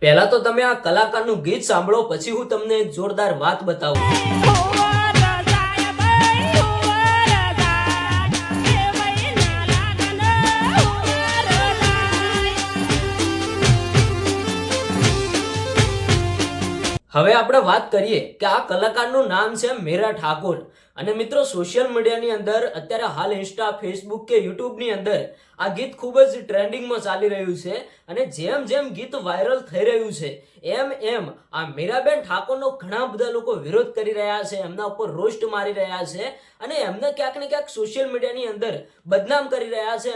પહેલા તો તમે આ કલાકારનું ગીત સાંભળો, પછી હું તમને એક જોરદાર વાત બતાવું. હવે આપણે વાત કરીએ કે આ કલાકારનું નામ છે મેરા ઠાકોર. અને મિત્રો, સોશિયલ મીડિયાની અંદર અત્યારે હાલ ઇન્સ્ટા, ફેસબુક કે યુટ્યુબની અંદર આ ગીત ખૂબ જ ટ્રેન્ડિંગમાં ચાલી રહ્યું છે. અને જેમ જેમ ગીત વાયરલ થઈ રહ્યું છે એમ એમ આ મીરાબેન ઠાકોરનો ઘણા બધા લોકો વિરોધ કરી રહ્યા છે, એમના ઉપર રોસ્ટ મારી રહ્યા છે અને એમને ક્યાંક ને ક્યાંક સોશિયલ મીડિયાની અંદર બદનામ કરી રહ્યા છે,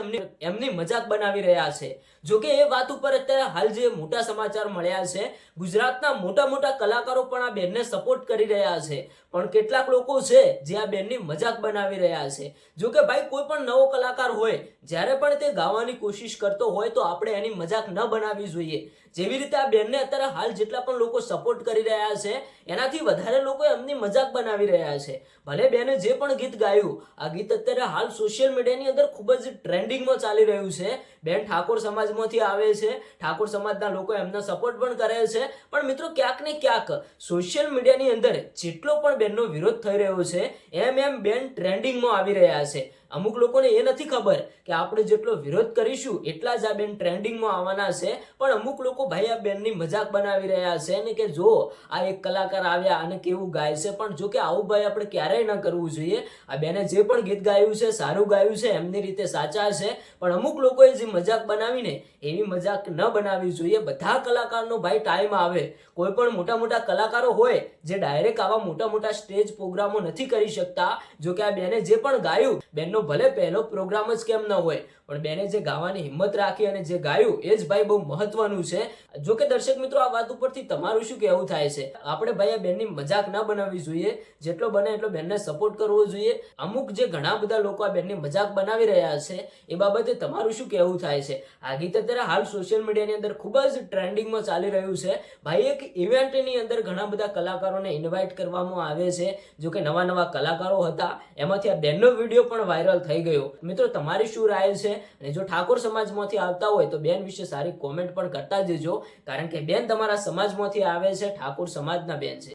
એમની મજાક બનાવી રહ્યા છે. જોકે એ વાત ઉપર અત્યારે હાલ જે મોટા સમાચાર મળ્યા છે, ગુજરાતના મોટા મોટા કલાકારો પણ આ બેનને સપોર્ટ કરી રહ્યા છે, પણ કેટલાક લોકો છે જે આ બેનની મજાક બનાવી રહ્યા છે. જોકે ભાઈ, કોઈ પણ નવો કલાકાર હોય, જ્યારે પણ તે ગાવાની કોશિશ કરતો હોય તો આપણે એની મજાક ન બનાવવી જોઈએ. જેવી રીતે આ બેનને અત્યારે હાલ જેટલા પણ લોકો સપોર્ટ કરી રહ્યા છે એનાથી વધારે લોકો એમની મજાક બનાવી રહ્યા છે. ભલે બેને જે પણ ગીત ગાયું, આ ગીત અત્યારે હાલ સોશિયલ મીડિયાની અંદર ખૂબ જ ટ્રેન્ડિંગમાં ચાલી રહ્યું છે. બેન ઠાકોર સમાજમાંથી આવે છે, ઠાકોર સમાજના લોકો એમનો સપોર્ટ પણ કરે છે. પણ મિત્રો, ક્યાંક ને ક્યાંક સોશિયલ મીડિયાની અંદર જેટલો પણ બેનનો વિરોધ થઈ રહ્યો છે એમ એમ બેન ટ્રેન્ડિંગમાં આવી રહ્યા છે. અમુક લોકોને એ નથી ખબર કે આપણે જેટલો વિરોધ કરીશું એટલા જ આ બેન ટ્રેન્ડિંગમાં આવવાના છે. પણ અમુક લોકો ભાઈ આ બેનની મજાક બનાવી રહ્યા છે ને કે જો આ એક કલાકાર આવ્યા અને કેવું ગાય છે. પણ જો કે આવું ભાઈ આપણે ક્યારેય ન કરવું જોઈએ. આ બેને જે પણ ગીત ગાયું છે સારું ગાયું છે, એમની રીતે સાચા છે. પણ અમુક લોકોએ જે મજાક બનાવીને એવી મજાક ન બનાવવી જોઈએ. બધા કલાકારનો ભાઈ ટાઈમ આવે. કોઈ પણ મોટા મોટા કલાકારો હોય જે ડાયરેક્ટ આવા મોટા મોટા સ્ટેજ પ્રોગ્રામો નથી કરી શકતા. જો કે આ બેને જે પણ ગાયું, બેનનો ભલે પહેલો પ્રોગ્રામ જ કેમ ન હોય, પણ બેને જે ગાવાની હિંમત રાખી અને જે ગાયું એ જ ભાઈ બહુ મહત્વનું છે. જો કે દર્શક મિત્રો, આ વાત ઉપરથી તમારું શું કહેવું થાય છે? આપણે ભાઈ આ બેનની મજાક ના બનાવવી જોઈએ. જેટલો બને એટલો બેનને સપોર્ટ કરવો જોઈએ. અમુક જે ઘણા બધા લોકો આ બેનની મજાક બનાવી રહ્યા છે એ બાબતે તમારું શું કહેવું થાય છે? આ ગીત અત્યારે હાલ સોશિયલ મીડિયાની અંદર ખૂબ જ ટ્રેન્ડિંગમાં ચાલી રહ્યું છે. ભાઈ, એક ઇવેન્ટની અંદર ઘણા બધા કલાકારોને ઇન્વાઇટ કરવામાં આવે છે. જો કે નવા નવા કલાકારો હતા, એમાંથી આ બેનનો વિડીયો પણ વાયરલ થઈ ગયો. મિત્રો, તમારી શું રાય છે? અને જો ઠાકોર સમાજમાંથી આવતા હોય તો બેન વિશે સારી કોમેન્ટ પણ કરતા જજો, કારણ કે બેન તમારા સમાજમાંથી આવે છે, ઠાકોર સમાજના બેન છે.